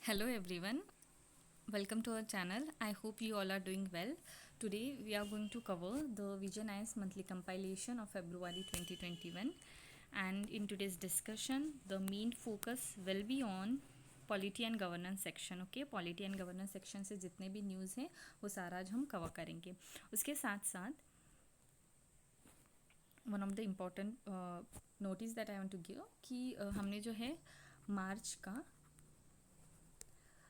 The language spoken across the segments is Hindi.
Hello everyone, welcome to our channel. I hope you all are doing well. Today we are going to cover the Vision IS monthly compilation of February 2021, and in today's discussion the main focus will be on polity and governance section. Okay, polity and governance section से जितने भी न्यूज़ हैं वो सारा आज हम कवर करेंगे. उसके साथ साथ one of the important notice that I want to give कि हमने जो है मार्च का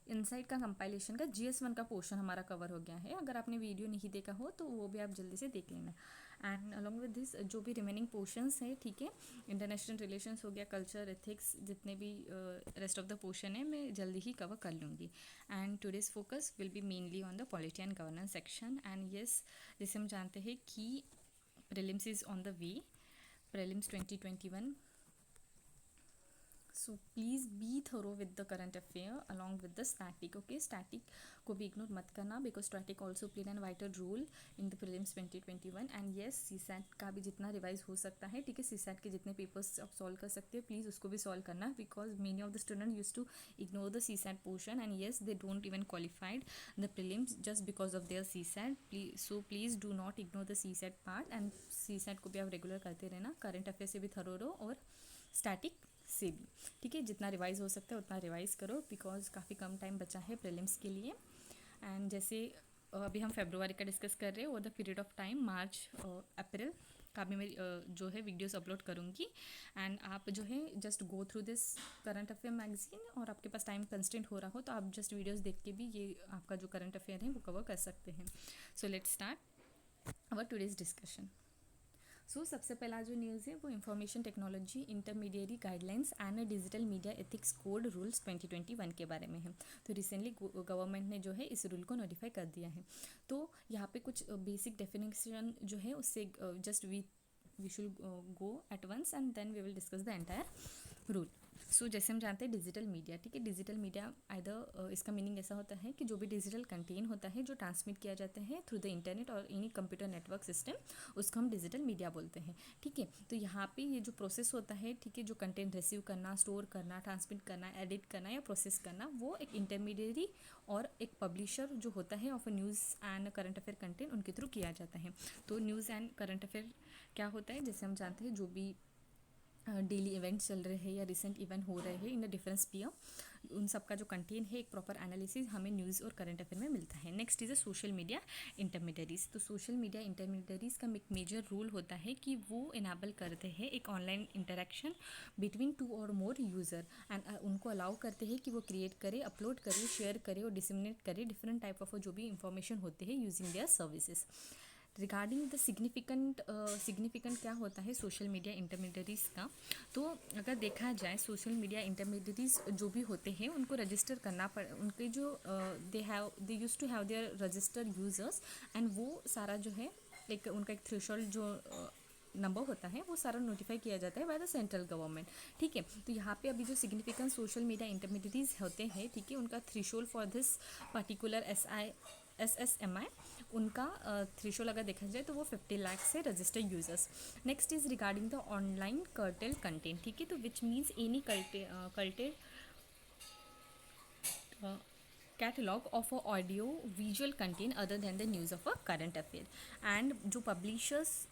इनसाइट का कंपाइलेशन का GS1 का पोर्शन हमारा कवर हो गया है. अगर आपने वीडियो नहीं देखा हो तो वो भी आप जल्दी से देख लेना. एंड अलॉन्ग विद दिस जो भी रिमेनिंग पोर्शंस है, ठीक है, इंटरनेशनल रिलेशंस हो गया, कल्चर, एथिक्स, जितने भी रेस्ट ऑफ द पोर्शन है मैं जल्दी ही कवर कर लूँगी. And today's focus will be mainly on the polity and governance section. And yes, जैसे हम जानते हैं कि prelims is on the way, prelims 2021. So please be thorough with the current affair along with the static. Okay, static को भी इग्नोर मत करना because static also played an vital role in the prelims 2021. And yes, CSAT का भी जितना रिवाइज हो सकता है, ठीक है, CSAT के जितने पेपर्स आप सॉल्व कर सकते हो प्लीज़ उसको भी सॉल्व करना because many of the student use to ignore the CSAT portion and yes they don't even qualified the prelims just because of their CSAT. So please do not ignore the CSAT part and CSAT को भी आप रेगुलर करते रहना. करंट अफेयर से भी थरो रहो और स्टैटिक से भी, ठीक है, जितना रिवाइज हो सकता है उतना रिवाइज करो बिकॉज काफ़ी कम टाइम बचा है प्रीलिम्स के लिए. एंड जैसे अभी हम फेब्रुआरी का डिस्कस कर रहे हैं, और द पीरियड ऑफ टाइम मार्च अप्रैल का भी मैं जो है वीडियोस अपलोड करूँगी. एंड आप जो है just go through this current affair magazine, और आपके पास टाइम कंस्टेंट हो रहा हो तो आप जस्ट वीडियोस देख के भी ये आपका जो करंट अफेयर है वो कवर कर सकते हैं. So let's start our today's discussion. So सबसे पहला जो न्यूज़ है वो information technology intermediary guidelines and digital media ethics code rules 2021 के बारे में है. तो रिसेंटली गवर्नमेंट ने जो है इस रूल को नोटिफाई कर दिया है. तो यहाँ पे कुछ बेसिक डेफिनेशन जो है उससे just we should go at once and then we will discuss the entire rule. So जैसे हम जानते हैं डिजिटल मीडिया, ठीक है, डिजिटल मीडिया आइदर इसका मीनिंग ऐसा होता है कि जो भी डिजिटल कंटेंट होता है जो ट्रांसमिट किया जाता है थ्रू द इंटरनेट और एनी कंप्यूटर नेटवर्क सिस्टम, उसको हम डिजिटल मीडिया बोलते हैं. ठीक है, तो यहाँ पे ये जो प्रोसेस होता है, ठीक है, जो कंटेंट रिसीव करना, स्टोर करना, ट्रांसमिट करना, एडिट करना या प्रोसेस करना, वो एक इंटरमीडिएरी और एक पब्लिशर जो होता है of news and current affair content उनके थ्रू किया जाता है. तो न्यूज़ एंड करंट अफेयर क्या होता है, जैसे हम जानते हैं जो भी डेली इवेंट्स चल रहे हैं या रिसेंट इवेंट हो रहे हैं इन अ डिफरेंट स्पीयर, उन सब का जो कंटेंट है एक प्रॉपर एनालिसिस हमें न्यूज़ और करंट अफेयर में मिलता है. Next is a social media intermediaries. तो सोशल मीडिया इंटरमीडियरीज का एक मेजर रूल होता है कि वो इनेबल करते हैं एक ऑनलाइन इंटरेक्शन बिटवीन टू और मोर यूज़र एंड उनको अलाउ करते हैं कि वो क्रिएट करे, अपलोड करे, शेयर करे और डिसमिनेट करे डिफरेंट टाइप ऑफ जो भी इंफॉर्मेशन होते हैं using their services. Regarding the significant क्या होता है सोशल मीडिया इंटरमीडियरीज का, तो अगर देखा जाए सोशल मीडिया इंटरमीडियरीज जो भी होते हैं उनको रजिस्टर करना पड़, उनके जो they use to have their registered users and वो सारा जो है एक उनका एक थ्रेशोल्ड जो नंबर होता है वो सारा नोटिफाई किया जाता है बाय द सेंट्रल गवर्नमेंट. ठीक है, तो यहाँ पे अभी जो सिग्निफिकेंट सोशल मीडिया इंटरमीडियरीज होते हैं, ठीक है, उनका threshold for this particular SSMI, उनका थ्रेशोल्ड अगर देखा जाए तो वो 50 लाख से registered users. Next is regarding the online cartel content. ठीक है, तो which means any cartel catalogue of a audio visual content other than the news of a current affair. And जो पब्लिशर्स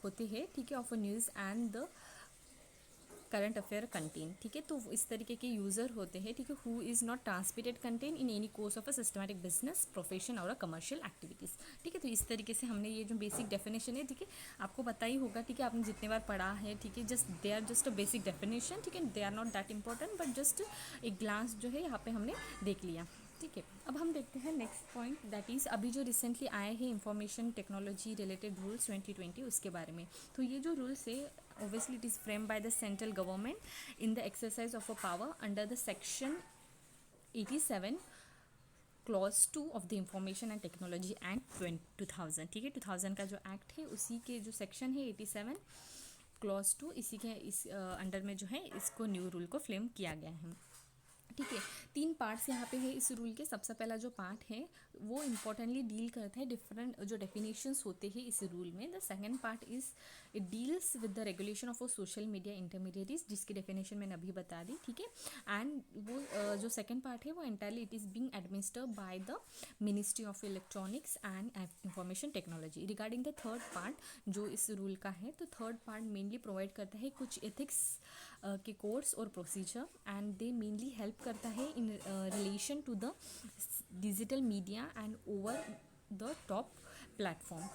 होते हैं, ठीक है, of a news and the current affair content, ठीक है, तो इस तरीके के यूज़र होते हैं, ठीक है, who is not transmitted content in any course of a systematic business profession और अ कमर्शियल एक्टिविटीज़. ठीक है, तो इस तरीके से हमने ये जो बेसिक डेफिनेशन है, ठीक है, आपको पता ही होगा, ठीक है, आपने जितने बार पढ़ा है, ठीक है, just they are just a basic definition, ठीक है, they are not that important but just एक ग्लांस जो है यहाँ पे हमने देख लिया. ठीक है, अब हम देखते हैं नेक्स्ट पॉइंट दैट इज़ अभी जो रिसेंटली आए हैं इंफॉर्मेशन टेक्नोलॉजी रिलेटेड रूल्स 2020 उसके बारे में. तो ये जो रूल्स है obviously it is framed by the central government in the exercise of a power under the section 87 clause 2 of the information and technology act 2000. ठीक है, 2000 का जो एक्ट है उसी के जो सेक्शन है 87 क्लॉज 2, इसी के इस अंडर में जो है इसको न्यू रूल को फ्रेम किया गया है. ठीक है। 3 पार्ट्स यहाँ पे है इस रूल के। सबसे पहला जो पार्ट है वो इम्पोर्टेंटली डील करता है डिफरेंट जो डेफिनेशंस होते हैं इस रूल में। The second part is it deals with the regulation of social media intermediaries, जिसकी डेफिनेशन मैंने अभी बता दी, ठीक है। एंड वो जो सेकंड पार्ट है वो entirely it is being administered by the ministry of electronics and information technology. Regarding the third part जो इस रूल का है, तो थर्ड पार्ट मेनली प्रोवाइड करता है कुछ एथिक्स के कोर्स और procedure, and they mainly help करता है in relation to the digital media and over the top platform.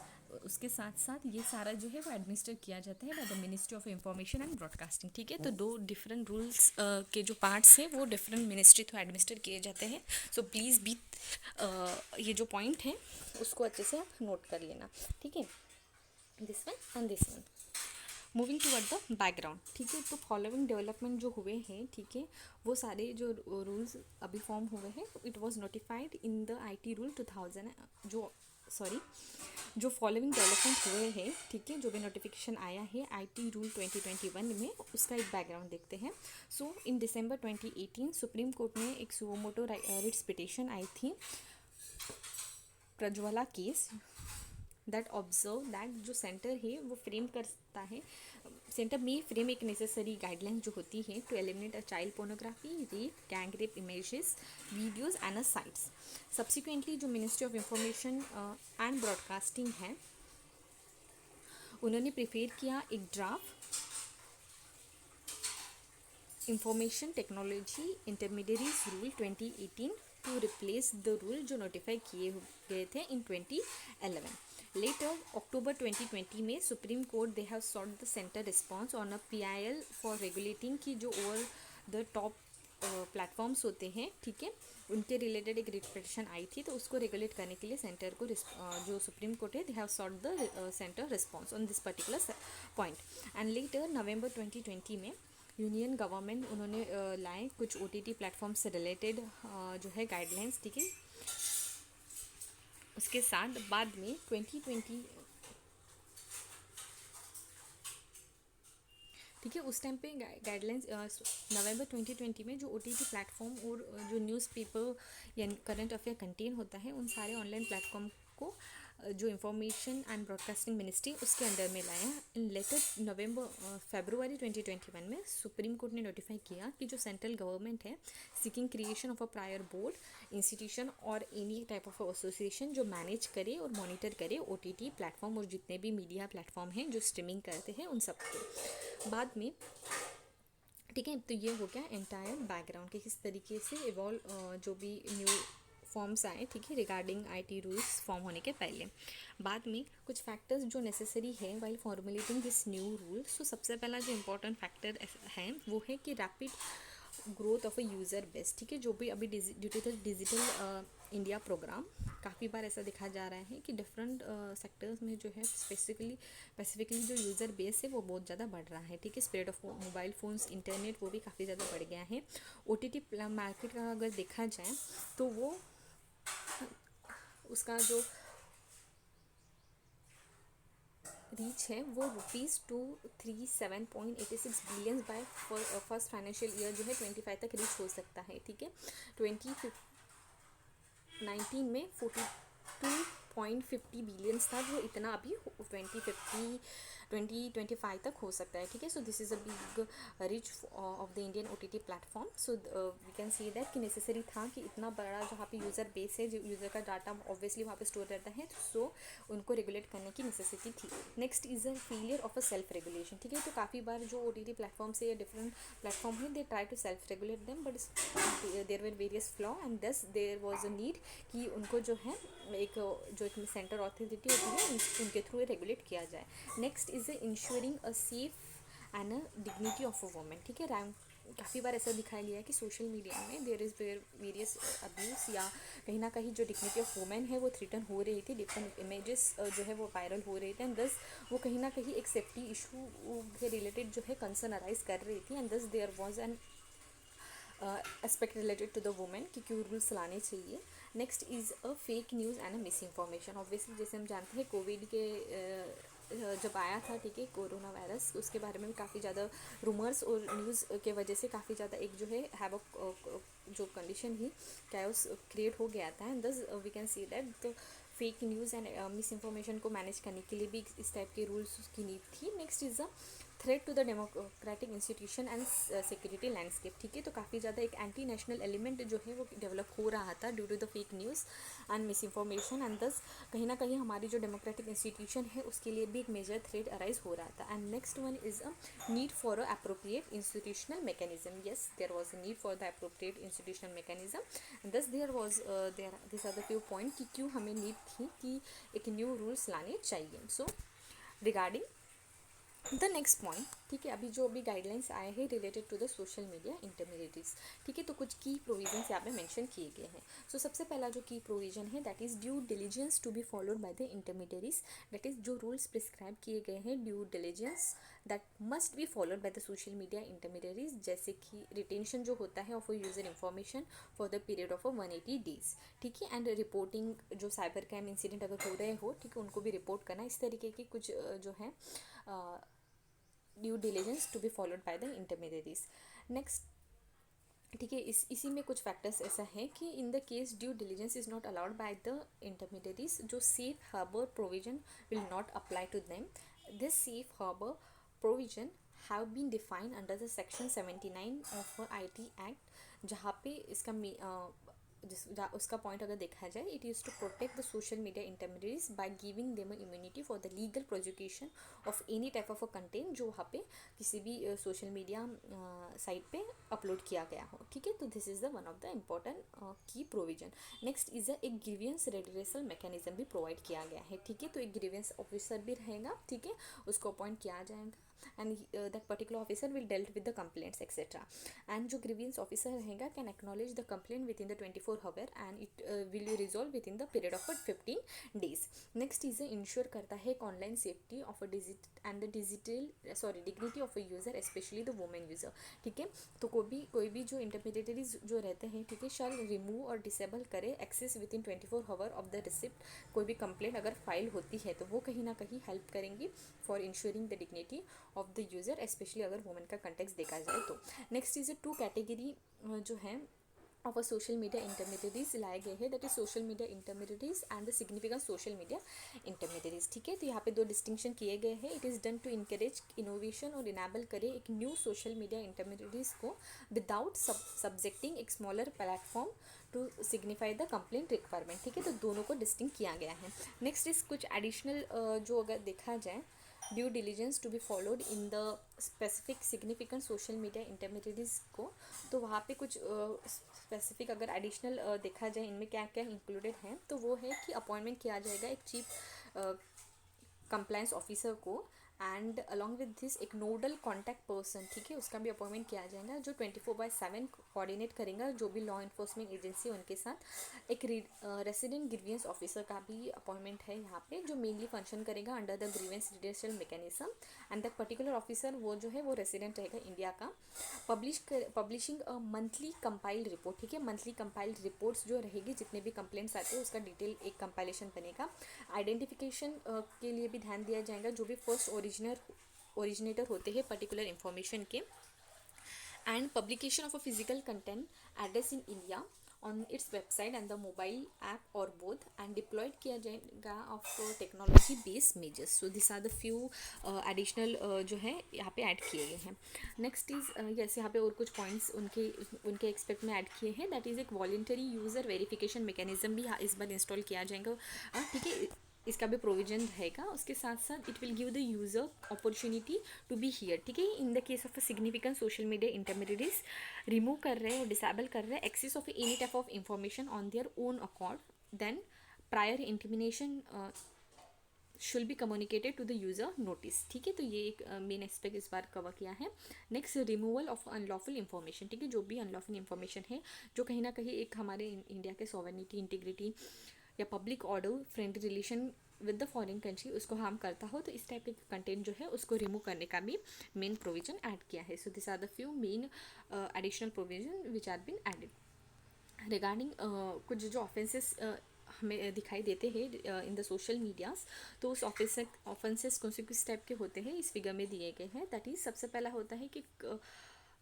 उसके साथ साथ ये सारा जो है वो एडमिनिस्टर किया जाता है by the ministry of information and broadcasting, ठीक है। तो 2 डिफरेंट रूल्स के जो पार्ट्स हैं वो डिफरेंट मिनिस्ट्री थ्रू एडमिनिस्टर किए जाते हैं। सो प्लीज़ बी ये जो पॉइंट है उसको अच्छे से आप नोट कर लेना, ठीक है। This one and this one. Moving toward the background, ठीक है। तो फॉलोइंग डेवलपमेंट जो हुए हैं, ठीक है, वो सारे जो रूल्स अभी फॉर्म हुए हैं, it was notified in the IT rule 2000 जो फॉलोइंग डेवलपमेंट हुए हैं, ठीक है, जो भी नोटिफिकेशन आया है आईटी रूल 2021 में, उसका एक बैकग्राउंड देखते हैं। सो इन दिसंबर 2018 सुप्रीम कोर्ट में एक सुमोटो रिट्स पिटिशन आई थी, Prajwala case, that observe that जो सेंटर है वो फ्रेम करता है, सेंटर में फ्रेम एक नेसेसरी गाइडलाइन जो होती है to eliminate a child pornography, rape, gang rape images, videos and a sites. Subsequently जो ministry of information and broadcasting है, उन्होंने प्रिपेयर किया एक draft information technology intermediaries rule 2018 to replace the rule जो नोटिफाई किए गए थे इन 2011। लेटर अक्टूबर 2020 में supreme court they have sought the centre response on a PIL for regulating की जो ओवर द टॉप प्लेटफॉर्म्स होते हैं, ठीक है, उनके रिलेटेड एक रिट पिटिशन आई थी। तो उसको रेगुलेट करने के लिए सेंटर को जो सुप्रीम कोर्ट है they have sought the centre response on this particular point. And later November 2020 में यूनियन गवर्नमेंट उन्होंने लाए कुछ ओटीटी प्लेटफॉर्म से रिलेटेड जो है गाइडलाइंस, ठीक है। उसके साथ बाद में 2020, ठीक है, उस टाइम पे गाइडलाइंस नवंबर 2020 में जो ओटीटी प्लेटफॉर्म और जो न्यूज़पेपर या करंट अफेयर कंटेन होता है, उन सारे ऑनलाइन प्लेटफॉर्म को जो इंफॉर्मेशन एंड ब्रॉडकास्टिंग मिनिस्ट्री उसके अंडर में लाया। इन लेटर फरवरी 2021 में सुप्रीम कोर्ट ने नोटिफाई किया कि जो सेंट्रल गवर्नमेंट है seeking creation of a prior board institution और एनी टाइप ऑफ एसोसिएशन जो मैनेज करे और मॉनिटर करे ओटीटी प्लेटफॉर्म और जितने भी मीडिया प्लेटफॉर्म हैं जो स्ट्रीमिंग करते हैं उन सबको। बाद में, ठीक है, तो ये हो गया एंटायर बैकग्राउंड कि किस तरीके से इवॉल्व जो भी न्यू फॉर्म्स आए, ठीक है, रिगार्डिंग आईटी रूल्स फॉर्म होने के पहले। बाद में कुछ फैक्टर्स जो नेसेसरी है while formulating this new rule. So सबसे पहला जो इम्पोर्टेंट फैक्टर है वो है कि rapid growth of a user base, ठीक है, जो भी अभी due to the digital India programme काफ़ी बार ऐसा देखा जा रहा है कि डिफरेंट सेक्टर्स में जो है स्पेसिफिकली जो यूज़र बेस है वो बहुत ज़्यादा बढ़ रहा है, ठीक है। Spread of mobile phones, internet वो भी काफ़ी ज़्यादा बढ़ गया है। ओटीटी मार्केट का अगर देखा जाए तो वो उसका जो रीच है वो ₹237.86 billion by first financial year जो है 25 तक रीच हो सकता है, ठीक है। 2019 में 42.50 बिलियन था, वो इतना अभी 2025 तक हो सकता है, ठीक है। So this is a big reach of the Indian OTT platform. So we can see that कि नेसेसरी था कि इतना बड़ा जहाँ पे यूज़र बेस है, जो यूज़र का डाटा ऑब्वियसली वहाँ पे स्टोर रहता है, सो उनको रेगुलेट करने की नेसेसिटी थी। Next is a failure of a self regulation, ठीक है। तो काफ़ी बार जो ओटीटी प्लेटफॉर्म से या डिफरेंट प्लेटफॉर्म है they try to self regulate them, but there were various flaw and thus there was a need कि उनको जो है एक सेंटर अथॉरिटी होती है उनके थ्रू रेगुलेट किया जाए। Next is ensuring a safe and a dignity of a women, ठीक है। काफ़ी बार ऐसा दिखाया गया है कि सोशल मीडिया में देयर इज़ वेरियस अब्यूज़ या कहीं ना कहीं जो डिग्निटी ऑफ वुमेन है वो थ्रेटन हो रही थी, डिफरेंट इमेजेस जो है वो वायरल हो रहे थे, एंड दस वो कहीं ना कहीं एक सेफ्टी इशू के रिलेटेड जो है कंसर्न अराइज कर रही थी, and thus there was an aspect related to the women कि क्यों रूल्स लाने चाहिए। Next is a fake news and a misinformation. Obviously जैसे हम जानते हैं कोविड के जब आया था, ठीक है, कोरोना वायरस, उसके बारे में भी काफ़ी ज़्यादा रूमर्स और न्यूज़ के वजह से काफ़ी ज़्यादा एक जो है हैवक जो कंडीशन ही कैओस क्रिएट हो गया था, and thus we can see that the fake news and misinformation को मैनेज करने के लिए भी इस टाइप के रूल्स की नीड थी. Next is the threat to the democratic institution and security landscape. ठीक है, तो काफ़ी ज़्यादा एक एंटी नेशनल एलिमेंट जो है वो डेवलप हो रहा था due to the fake news and misinformation, and thus कहीं ना कहीं हमारी जो डेमोक्रेटिक इंस्टीट्यूशन है उसके लिए भी एक मेजर थ्रेट अराइज हो रहा था. And next one is a need for a appropriate institutional mechanism. Yes, there was a need for the appropriate institutional mechanism. Thus there was there this are the few point कि क्यों हमें नीड थी कि एक न्यू रूल्स लाने चाहिए. So regarding the next point, ठीक है, अभी गाइडलाइंस आए हैं related to the social media intermediaries. ठीक है, तो कुछ की प्रोविजंस यहाँ पे मेंशन किए गए हैं. सो सबसे पहला जो की प्रोविजन है that is due diligence to be followed by the intermediaries. That is जो रूल्स प्रिस्क्राइब किए गए हैं due diligence that must be followed by the social media intermediaries, जैसे कि रिटेंशन जो होता है of a user information for the period of 180 days. ठीक है, एंड रिपोर्टिंग जो साइबर क्राइम इंसिडेंट अगर हो रहे हो, ठीक है, उनको भी रिपोर्ट करना. इस तरीके की कुछ जो है due diligence to be followed by the intermediaries. Next, ठीक है, इसी में कुछ फैक्टर्स ऐसा है कि in the case due diligence is not allowed by the intermediaries, जो safe harbour provision will not apply to them. This safe harbour provision have been defined under the section 79 of IT act, जहाँ पे इसका उसका पॉइंट अगर देखा जाए, it use to protect the social media intermediaries by giving them immunity for the legal prosecution of any type of a content जो वहाँ पे किसी भी सोशल मीडिया साइट पे अपलोड किया गया हो. ठीक है, तो this is the one of the important की प्रोविजन. नेक्स्ट इज एक ग्रीवियंस रेडिरेसल मैकेनिज्म भी प्रोवाइड किया गया है. ठीक है, तो एक ग्रीवियंस ऑफिसर भी रहेगा. ठीक है, उसको अपॉइंट किया जाएगा, and that particular officer will dealt with the complaints etc. and जो grievance officer रहेगा can acknowledge the complaint within the 24 hour and it will be resolved within the period of 15 days. next is ensure करता है online safety of a dignity of a user especially the women user. ठीक है, तो कोई भी जो इंटरमीडिएटरीज जो रहते हैं, ठीक है, शैल रिमूव और डिसेबल करे access within 24 hour of the receipt. कोई भी कंप्लेंट अगर फाइल होती है तो वो कहीं ना कहीं हेल्प करेंगी for ensuring the dignity of the user, specially अगर वुमेन का कंटेक्स्ट देखा जाए तो. नेक्स्ट इज 2 कैटेगरी जो है of a social media intermediaries लाए गए हैं, that is social media intermediaries and the significant social media intermediaries. ठीक है, तो यहाँ पे 2 डिस्टिंक्शन किए गए हैं. It is done to encourage innovation और इनेबल करे एक न्यू सोशल मीडिया इंटरमीडिएटरीज को विदाउट सब्जेक्टिंग एक smaller platform to signify the complaint requirement. ठीक है, तो दोनों को डिस्टिंक्ट किया गया है. नेक्स्ट इज कुछ एडिशनल जो अगर देखा जाए due diligence to be followed in the specific significant social media intermediaries को, तो वहाँ पे कुछ स्पेसिफिक अगर एडिशनल देखा जाए इनमें क्या क्या इंक्लूडेड है, तो वो है कि अपॉइंटमेंट किया जाएगा एक चीफ कंप्लायंस ऑफिसर को, एंड अलॉन्ग विद दिस एक नोडल कॉन्टैक्ट पर्सन, ठीक है, उसका भी अपॉइंटमेंट किया जाएगा जो 24/7 कोऑर्डिनेट करेगा जो भी लॉ इन्फोर्समेंट एजेंसी है उनके साथ. एक रेसिडेंट ग्रीवियंस ऑफिसर का भी अपॉइंटमेंट है यहाँ पे, जो मेनली फंक्शन करेगा under the grievance redressal mechanism, and that particular officer वो जो है वो रेसिडेंट रहेगा इंडिया का. Publishing a monthly compiled report. ठीक है, मंथली कंपाइल्ड रिपोर्ट्स जो रहेगी, जितने भी कंप्लेंट्स आते हैं उसका डिटेल एक कंपाइलेशन बनेगा. आइडेंटिफिकेशन के लिए भी ध्यान दिया जाएगा जो भी फर्स्ट ओरिजिनेटर होते हैं पर्टिकुलर इंफॉर्मेशन के, and publication of a physical content address in India on its website and the mobile app और बोथ, एंड डिप्लॉयड किया जाएगा of technology based measures. So this are the few additional जो है यहाँ पे ऐड किए गए हैं. नेक्स्ट इज यस, यहाँ पे और कुछ पॉइंट्स उनके एक्सपेक्ट में ऐड किए हैं. दैट इज़ एक वॉलेंटरी यूज़र वेरिफिकेशन मैकेनिज्म भी इस बार इंस्टॉल किया जाएगा. ठीक है, इसका भी प्रोविजन रहेगा. उसके साथ साथ it will give the user opportunity to be hear. ठीक है, in the case of a significant social media intermediaries remove कर रहे हैं और डिसेबल कर रहे हैं access of any type of information on their own accord, then prior intimation shall be communicated to the user notice. ठीक है, तो ये एक मेन एस्पेक्ट इस बार कवर किया है. Next, removal of unlawful information. ठीक है, जो भी अनलॉफुल इंफॉर्मेशन है जो कहीं ना कहीं एक हमारे इंडिया के सॉवरेनिटी, इंटीग्रिटी या public order, friendly relation with the foreign country उसको हार्म करता हो, तो इस टाइप के कंटेंट जो है उसको रिमूव करने का भी मेन प्रोविजन ऐड किया है. So this are the few main additional provision which are been added. Regarding कुछ जो ऑफेंसेस हमें दिखाई देते हैं इन द सोशल मीडियाज, तो उस ऑफेंसेस कौन से किस टाइप के होते हैं इस फिगर में दिए गए हैं. दैट इज सबसे पहला होता है कि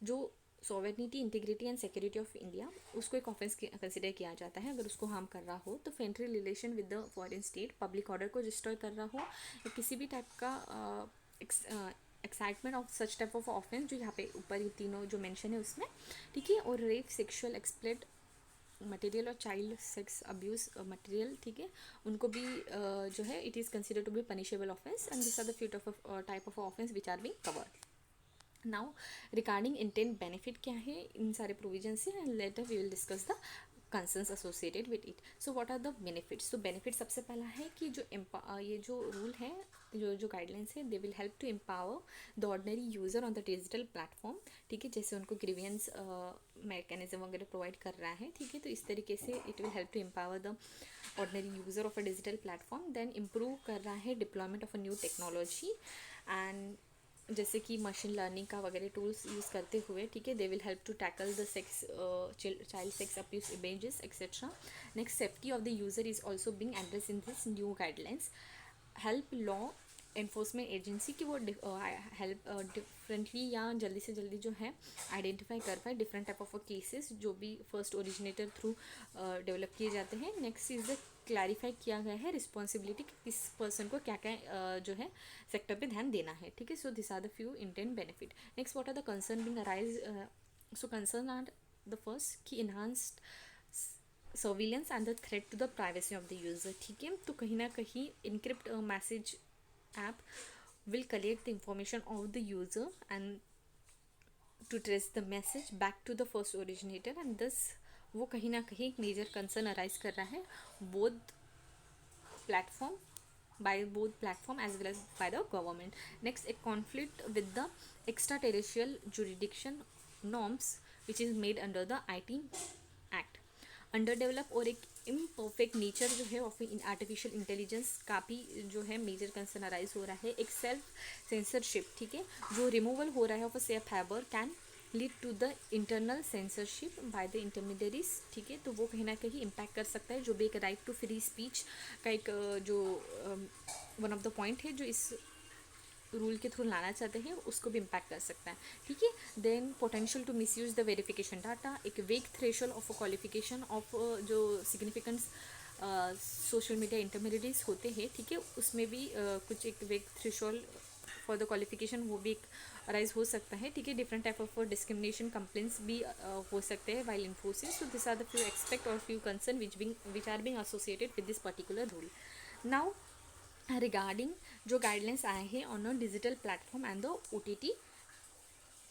जो sovereignty, integrity and security of India, उसको एक ऑफेंस कंसिडर किया जाता है अगर उसको हार्म कर रहा हो। तो friendly relation with the foreign state, public order को डिस्ट्रॉय कर रहा हो, या किसी भी टाइप का excitement of such type of offence, जो यहाँ पे ऊपर ये तीनों जो मेंशन है उसमें, ठीक है। और रेप, सेक्सुअल एक्सप्लॉइट मटेरियल और चाइल्ड सेक्स अब्यूज़ मटेरियल, ठीक है, उनको भी जो है it is consider to be punishable offence, and this are the few type of offence which are being covered. Now regarding intent benefit क्या है इन सारे प्रोविजन से, and later we will discuss the concerns associated with it. So what are the benefits? तो बेनिफिट सबसे पहला है कि जो ये जो रूल है, जो गाइडलाइंस है, they will help to empower the ordinary user on the digital platform, ठीक है। जैसे उनको ग्रीवियंस मैकेनिज्म वगैरह प्रोवाइड कर रहा है, ठीक है, तो इस तरीके से it will help to empower the ordinary user of a digital platform. Then improve कर रहा है deployment of a new technology, and जैसे कि मशीन लर्निंग का वगैरह टूल्स यूज़ करते हुए, ठीक है, they will help to tackle the sex child sex abuse images etcetera. Next, safety of the user is also being address in this new guidelines. Help law enforcement agency की वो हेल्प डिफरेंटली या जल्दी से जल्दी जो है आइडेंटिफाई कर पाए डिफरेंट टाइप ऑफ केसेस जो भी फर्स्ट ओरिजिनेटर थ्रू डेवलप किए जाते हैं। नेक्स्ट इज द क्लैरिफाई किया गया है रिस्पॉन्सिबिलिटी, किस पर्सन को क्या क्या जो है सेक्टर पे ध्यान देना है, ठीक है। So this are the few intent benefit. Next, what are the concern being arise? So concern are the first कि enhanced surveillance and the threat to the privacy of the user, ठीक है। तो कहीं ना कहीं encrypt message app will collect the information of the user and to trace the message back to the first originator, and thus वो कहीं ना कहीं एक मेजर कंसर्न अराइज कर रहा है both platform by both platform as well as by the government. Next, a conflict with the extraterritorial jurisdiction norms which is made under the IT Act. Under develop और एक इम्परफेक्ट नेचर जो है ऑफ इन आर्टिफिशियल इंटेलिजेंस का भी जो है मेजर कंसर्न अराइज हो रहा है। एक सेल्फ सेंसरशिप, ठीक है, जो रिमूवल हो रहा है of a safe harbour can lead to the internal censorship by the intermediaries, ठीक है। तो वो कहीं ना कहीं इम्पैक्ट कर सकता है जो भी एक राइट टू फ्री स्पीच का एक जो वन ऑफ द पॉइंट है जो इस रूल के थ्रू लाना चाहते हैं, उसको भी इम्पैक्ट कर सकता है, ठीक है। Then potential to misuse the verification data, एक vague threshold of qualification of जो सिग्निफिकेंस सोशल मीडिया इंटरमीडिएट्स होते हैं, ठीक है, उसमें भी कुछ एक vague threshold for the qualification वो भी एक अराइज हो सकता है, ठीक है। Different type of discrimination complaints भी हो सकते हैं while enforces. So this are the few expect और few concern which are being associated with this particular rule. Now regarding जो गाइडलाइंस आए हैं on a digital platform and the OTT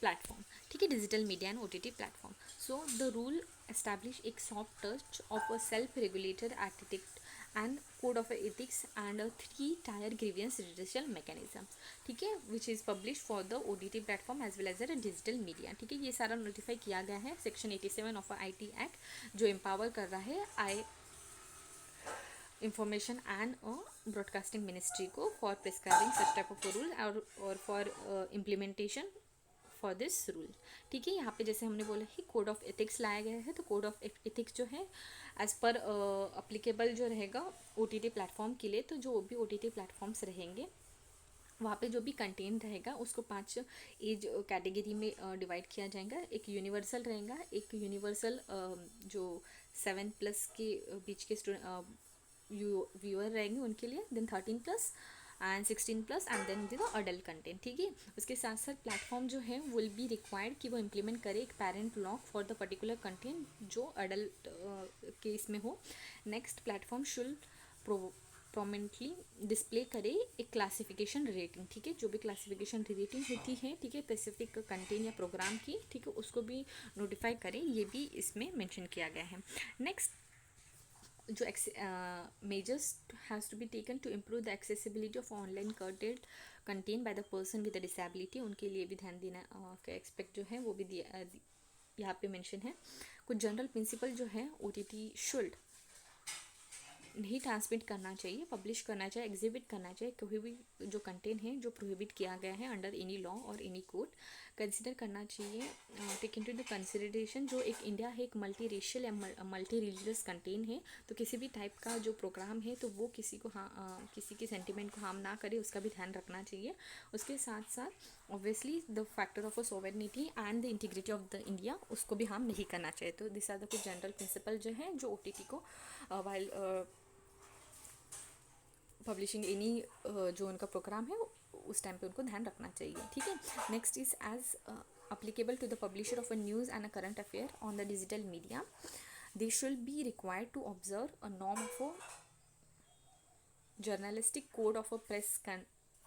platform, ठीक है, digital media and OTT platform. So the rule establish एक soft touch of a self regulated architect and code of ethics and a 3-tier grievance redressal mechanism, ठीक है, which is publish for the OTT platform as well as a digital media, ठीक है। ये सारा नोटिफाई किया गया है सेक्शन 87 ऑफ IT एक्ट जो एम्पावर कर रहा है इंफॉर्मेशन एंड ब्रॉडकास्टिंग मिनिस्ट्री को for prescribing such type of rule और for implementation for this rule, ठीक है। यहाँ पे जैसे हमने बोला कि कोड ऑफ एथिक्स लाया गया है, तो कोड ऑफ एथिक्स जो है एज पर अप्लीकेबल जो रहेगा OTT प्लेटफॉर्म के लिए, तो जो भी OTT प्लेटफॉर्म्स रहेंगे वहाँ पे जो भी कंटेंट रहेगा उसको 5 एज कैटेगरी में डिवाइड किया जाएगा। एक यूनिवर्सल रहेगा, एक यूनिवर्सल जो 7+ के बीच के स्टूडेंट व्यूअर रहेंगे उनके लिए, then 13+ and 16+ and then the adult content, ठीक है। उसके साथ साथ प्लेटफॉर्म जो है विल बी रिक्वायर्ड कि वो इम्प्लीमेंट करे एक parent lock for the particular content जो अडल्ट केस में हो। Next, platform should prominently display करे एक क्लासिफिकेशन रेटिंग, ठीक है, जो भी क्लासिफिकेशन रेटिंग होती है, ठीक है, स्पेसिफिक कंटेंट या प्रोग्राम की, ठीक है, उसको भी नोटिफाई करें, ये भी इसमें मेंशन किया गया है। नेक्स्ट, जो measures has to be taken to improve the accessibility of online content by the person with a disability, उनके लिए भी ध्यान देना का एक्सपेक्ट जो है वो भी दिया यहाँ पे मेंशन है। कुछ जनरल प्रिंसिपल जो है OTT शुड नहीं ट्रांसमिट करना चाहिए, पब्लिश करना चाहिए, एग्जिबिट करना चाहिए कोई भी जो कंटेंट है जो प्रोहिबिट किया गया है अंडर एनी लॉ और एनी कोड कंसिडर करना चाहिए, टेक इनटू द कंसिडरेशन, जो एक इंडिया है एक मल्टी रेशियल या मल्टी रिलीजियस कंटेन है, तो किसी भी टाइप का जो प्रोग्राम है तो वो किसी को किसी के सेंटिमेंट को हार्म ना करे, उसका भी ध्यान रखना चाहिए। उसके साथ साथ obviously the factor of a sovereignty and the integrity of the India, उसको भी हार्म नहीं करना चाहिए। तो दिस आर द कुछ जनरल प्रिंसिपल जो है जो OTT को वाइल पब्लिशिंग एनी जो उनका प्रोग्राम है उस टाइम पे उनको ध्यान रखना चाहिए, ठीक है। Next is age applicable to the publisher of a news and a current affair on the digital media, they should be required to observe a norm of a journalistic code of a press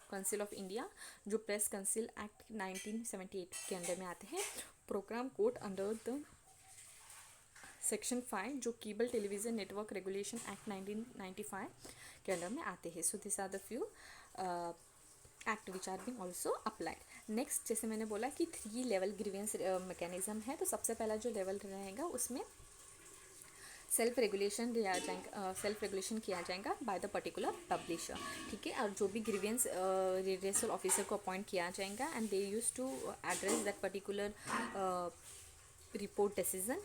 council of India, जो प्रेस काउंसिल एक्ट 1978 के अंदर में आते हैं। Programme code under the section 5 जो cable television network regulation act 1995 के अंदर में आते हैं। So this are the few act which are being also applied. Next, जैसे मैंने बोला कि 3 लेवल ग्रीवेंस मैकेनिज्म है, तो सबसे पहला जो लेवल रहेगा उसमें सेल्फ रेगुलेशन किया जाएगा बाय द पर्टिकुलर पब्लिशर, ठीक है। और जो भी ग्रीवेंस रिड्रेसल ऑफिसर को अपॉइंट किया जाएगा and they use to address that particular report decision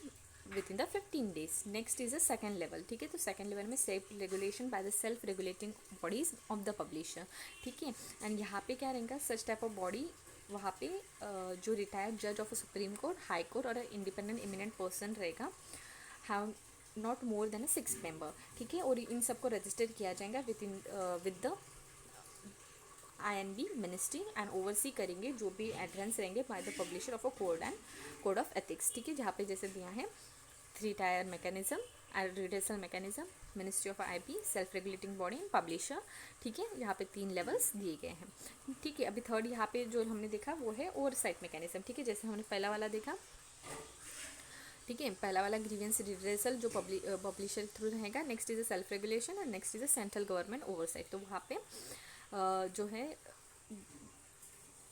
within the 15 days। Next is the second level, ठीक है। तो सेकेंड लेवल में self regulation by the self regulating bodies of the publisher, ठीक है। एंड यहाँ पे क्या रहेगा, सच टाइप ऑफ बॉडी, वहाँ पे जो रिटायर्ड जज of supreme court, high court और इंडिपेंडेंट इमिनेंट पर्सन रहेगा, have not more than 6 member, ठीक है। और इन सबको रजिस्टर किया जाएगा with the INB ministry and oversee करेंगे जो भी एड्रेंस रहेंगे by the publisher of a code of ethics, ठीक है। जहाँ पे जैसे दिया है 3 tier mechanism, redressal mechanism, ministry of IB, self regulating body and publisher, ठीक है। यहाँ पे 3 लेवल्स दिए गए हैं, ठीक है। अभी थर्ड यहाँ पे जो हमने देखा वो है ओवरसाइट मैकेनिज्म, ठीक है। जैसे हमने पहला वाला देखा, ठीक है, पहला वाला ग्रीवेंस रिड्रेसल जो पब्लिशर थ्रू रहेगा। Next is a self regulation and next is a central government oversight. तो वहाँ पे जो है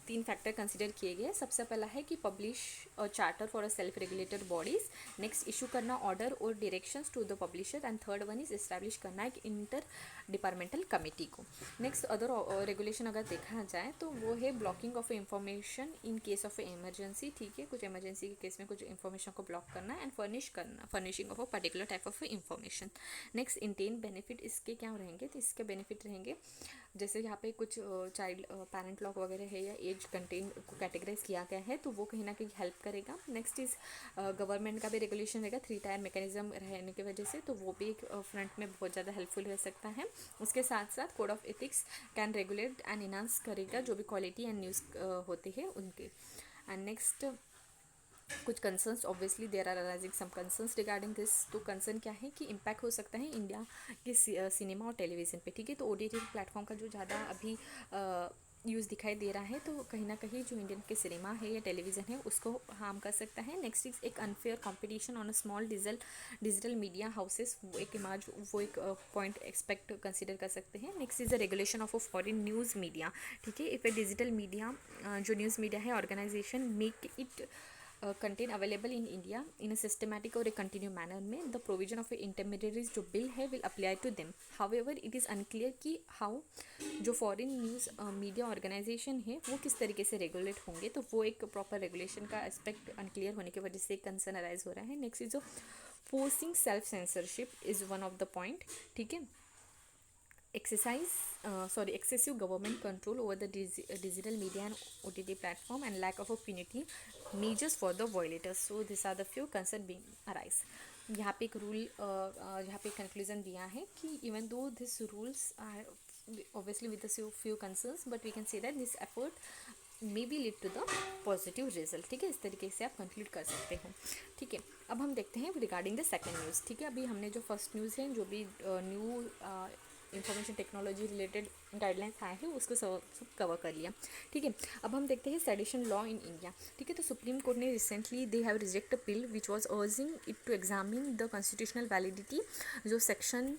3 फैक्टर कंसिडर किए गए। सबसे पहला है कि publish charter for a self regulated bodies, next issue करना ऑर्डर और directions to the publisher and third one is establish करना एक इंटर डिपार्टमेंटल कमेटी को। नेक्स्ट अदर रेगुलेशन अगर देखा जाए तो वो है blocking of information in case of emergency, ठीक है। कुछ इमरजेंसी के केस में कुछ इन्फॉर्मेशन को ब्लॉक करना and furnishing of a particular type of information. Next intent benefit, इसके क्या रहेंगे, तो इसके बेनिफिट रहेंगे जैसे यहाँ पे कुछ चाइल्ड पेरेंट लॉक वगैरह है या एज कंटेन को कैटेगराइज किया गया है तो वो कहीं ना कहीं हेल्प करेगा। नेक्स्ट इज गवर्नमेंट का भी रेगुलेशन रहेगा 3 tier मैकेनिज्म रहने की वजह से, तो वो भी एक फ्रंट में बहुत ज़्यादा हेल्पफुल रह सकता है। उसके साथ साथ code of ethics can regulate and enhance करेगा जो भी क्वालिटी एंड न्यूज़ होते हैं उनके। एंड नेक्स्ट कुछ concerns, obviously there are arising some concerns regarding this. तो कंसर्न क्या है कि इम्पैक्ट हो सकता है इंडिया के सिनेमा और टेलीविज़न पे, ठीक है। तो OTT प्लेटफॉर्म का जो ज़्यादा अभी यूज़ दिखाई दे रहा है तो कहीं ना कहीं जो इंडियन के सिनेमा है या टेलीविज़न है उसको हार्म कर सकता है। नेक्स्ट इज एक unfair competition on a small digital media houses, वो एक पॉइंट एक्सपेक्ट कंसिडर कर सकते हैं। Next is the regulation of a foreign news media, ठीक है। इफ़ ए डिजिटल मीडिया जो न्यूज़ मीडिया है organisation make it contain available in India in a systematic और a continue manner में the provision of intermediaries जो bill है will apply to them. However, it is unclear कि how जो foreign news media organization है वो किस तरीके से रेगुलेट होंगे, तो वो एक प्रॉपर रेगुलेशन का एस्पेक्ट अनक्लियर होने की वजह से कंसर्न अराइज हो रहा है। नेक्स्ट इज जो forcing self censorship is one of the point, ठीक है। excessive government control over the digital media and OTT platform and lack of a punitive measures for the violators. So these are the few concern being arise. यहाँ पे एक रूल यहाँ पे कंक्लूजन दिया है कि even though these rules are obviously with a few concerns but we can say that this effort may be lead to the positive result, ठीक है। इस तरीके से आप कंक्लूड कर सकते हो, ठीक है। अब हम देखते हैं रिगार्डिंग द सेकेंड न्यूज़, ठीक है। अभी हमने जो फर्स्ट न्यूज़ है जो भी new information technology related guidelines आए हैं उसको सब कवर कर लिया, ठीक है। अब हम देखते हैं सेडिशन लॉ इन इंडिया, ठीक है। तो सुप्रीम कोर्ट ने recently they have reject a bill which was urging it to examine the constitutional validity, जो सेक्शन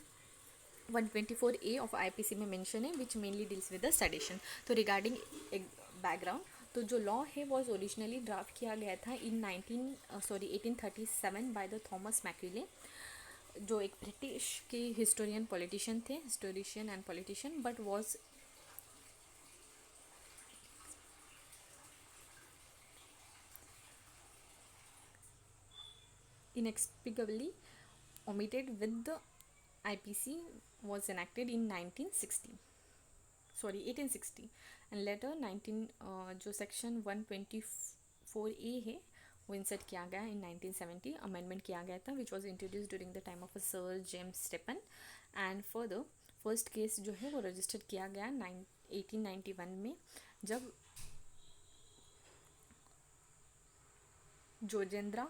124A ऑफ IPC में मेंशन है which mainly deals with the sedition. तो रिगार्डिंग बैकग्राउंड, तो जो लॉ है वॉज ओरिजिनली ड्राफ्ट किया गया था इन 1837 बाय द थॉमस मैक्यूले, जो एक ब्रिटिश के historian and politician but was inexplicably omitted with the IPC was enacted in 1960, sorry 1860, and later 19 जो सेक्शन 124A है वो इंसर्ट किया गया in 1970, अमेंडमेंट किया गया था which was introduce during the time of sir James स्टेपन. एंड फर्दर फर्स्ट केस जो है वो रजिस्टर्ड किया गया 1891 में, जब जोजेंद्र